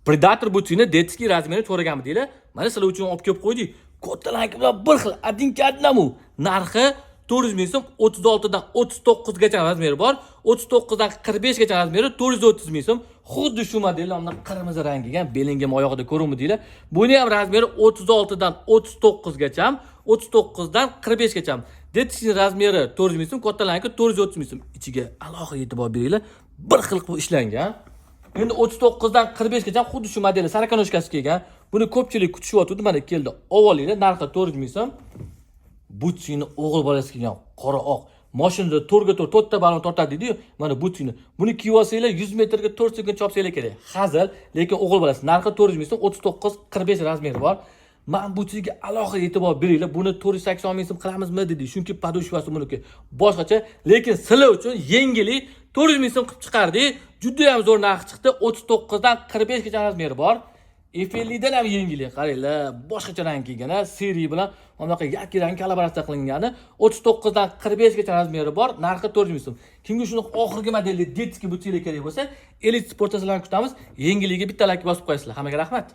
Predator butsini detskiy razmeri so'raganmi deylar. Mana sizlar uchun olib kelib qo'ydik. Kattalanki bilan bir xil, adinka adnamu. Narxi 400 ming so'm, 36 dan 39 gacha razmeri bor. 39 dan 45 gacha razmeri 430 ming so'm. Xuddi shu modellar qirmizi rangiga, belingam oyog'ida ko'rumi deylar. Buni ham razmeri 36 dan 39 gacha, 39 dan 45 gacha. Detskiy razmeri 400 ming so'm, kattalanki 430 ming so'm. Ichiga alohida e'tibor beringlar. Bir xil qilib ishlangan. Endi 39 dan 45 gacha xuddi shu modeli sarakanoshkasi kelgan. Buni ko'pchilik kutishyapti, mana keldi. Olinglar, narxi 400 ming so'm. Butsini o'g'il bolasi kelgan, qora oq. Mashinada 4 ga 4 to'rtta balon tortadi deydi-yu. Mana butsini. Buni kiyib olsanglar 100 metrga 4 sekund chopsanglar kerak. Hazil, lekin o'g'il bolasi. Narxi 400 ming so'm, 39-45 razmeri bor. Men butsiga alohida e'tibor beringlar. Buni 480 ming so'm qilamizmi dedi. Chunki podoshvasi buniki boshqacha, lekin sizlar uchun yengillik 400 ming so'm qilib chiqardik. Juda ham zo'r narx chiqdi. 39 dan 45 gacha razmeri bor. Effellidan ham yengillik qaranglar, boshqacha rang kelgan, seriya bilan mana bunaqa yakki rang kolaboratsiya qilingani. 39 dan 45 gacha razmeri bor, narxi 400 ming so'm. Kimga shuni oxirgi modelli detskiy butsilar kerak bo'lsa, Elite Sportsalarni kutamiz. Yengilligiga bitta like bosib qo'yasizlar. Hammaga rahmat.